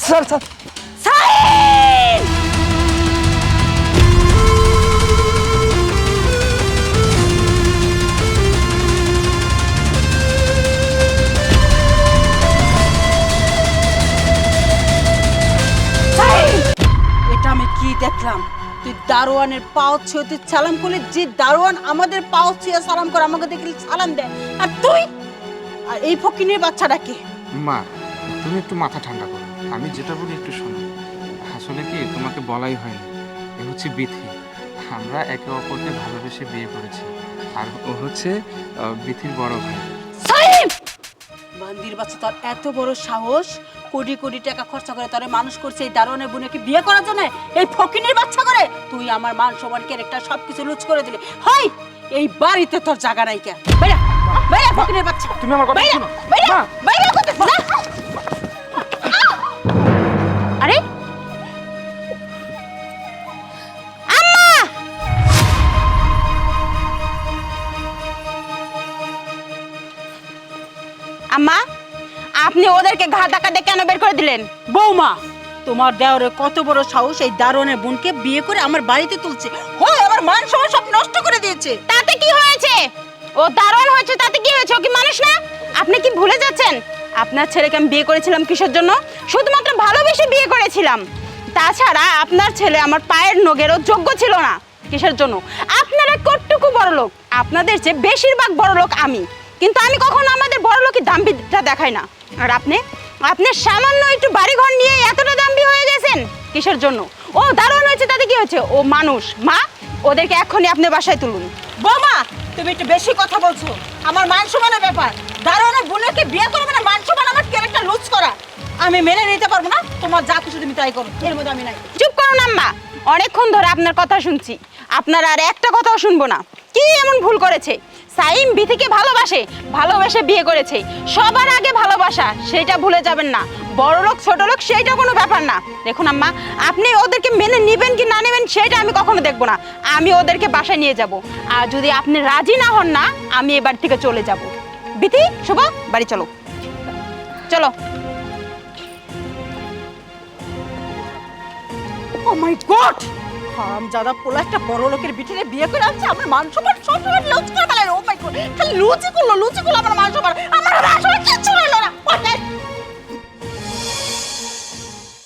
Sir sir sign! এটা আমি কি দেখলাম? তুই দারোয়ানের পাও ছুঁয়ে তুই সালাম করলে, যে দারোয়ান আমাদের পাও ছুঁয়ে সালাম করে আমাকে দেখলে সালাম দেয়, আর তুই আর এই ফকিনের বাচ্চাটা কে? মা তুমি একটু মাথা ঠান্ডা করো, আমি যেটা বলি একটু শোনো। আসলে কি তোমাকে বলাই হয়নি, এ হচ্ছে বিথি। আমরা একে অপরকে ভালোবেসে বিয়ে করেছি, আর ও হচ্ছে বিথির বড় ভাই। সাইম! বান্দির বাচ্চা, তোর এত বড় সাহস! কোটি কোটি টাকা খরচা করে তোরে মানুষ করছে এই দারোয়ানের বোনকে বিয়ে করার জন্য, এই ফকিনের বাচ্চা করে তুই আমার মান সম্মান ক্যারেক্টার সবকিছু লুজ করে দিলি। হয় এই বাড়িতে তোর জায়গা নাই কে? বাইরে বাইরে ফকিনের বাচ্চা! তুমি আমার কথা বাইরে শোনো। বাইরে মা! বাইরে করতে যা! আরে আম্মা! আম্মা, আপনি ওদেরকে ঘা ধাক্কা দিয়ে কেন বের করে দিলেন? বৌমা, তোমার দেওরের কত বড় সাহস এই দারোয়ানের বোনকে বিয়ে করে আমার বাড়িতে তুলছে, হয় আমার মান সম্মান সব নষ্ট করে দিয়েছে। তাতে কি হয়েছে? ও দারোয়ান হয়েছে, তাতে কি হয়েছে? ও কি মানুষ না? আপনি কি ভুলে যাচ্ছেন আপনার ছেলেকে আমি বিয়ে করেছিলাম কিসের জন্য? শুধুমাত্র ভালোবেসে বিয়ে করেছিলাম। তাছাড়া আপনার ছেলে আমার পায়ের নগেরও যোগ্য ছিল না। কিসের জন্য? আপনারা কতটুকু বড় লোক, আপনাদের চেয়ে বেশিরভাগ বড় লোক আমি, কিন্তু আমি কখনো আমাদের বড় লোকের দাম্ভিকতা দেখাই না। আর আপনি সামান্য একটু বাড়িঘর নিয়ে এতটা দাম্ভি হয়ে গেছেন কিসের জন্য? ও দারুণ হয়েছে, তাতে কি হয়েছে? ও মানুষ। মা, ওদেরকে এখনই আপনার বাসায় তুলুন। বৌমা, তুমি একটু বেশি কথা বলছো। আমার মান সম্মানের ব্যাপার, দারুণের বোনকে বিয়ে করবে না, মান সম্মান আমার ক্যারেক্টার লুজ করা আমি মেনে নিতে পারবো না। তোমার যা কিছু তুমি তাই করো, এর মধ্যে আমি নাই। চুপ করুন আম্মা, অনেকক্ষণ ধরে আপনার কথা শুনছি, আপনার আর একটা কথাও শুনবো না। কি এমন ভুল করেছে? সাইম বিথিকে ভালোবেসে বিয়ে করেছে। সবার আগে ভালোবাসা, সেটা ভুলে যাবেন না। বড় লোক ছোট লোক সেইটা কোনো ব্যাপার না। দেখুন আম্মা, আপনি ওদেরকে মেনে নেবেন কি না নেবেন সেটা আমি কখনো দেখবো না। আমি ওদেরকে বাসায় নিয়ে যাব, আর যদি আপনি রাজি না হন না, আমি এ বাড়ি থেকে চলে যাব। বিথি, শুভ, বাড়ি চলো চলো। ও মাই গড! হারামজাদা পোলা একটা বড় লোকের বিটিরে বিয়ে করে আনছে, আমার মান সম্মান সব সময় লুজ করে ফেলে। ও মাই গড! খালি লুচি করলো আমার মান সম্মান, আমার মান সম্মান কিচ্ছু রইলো না।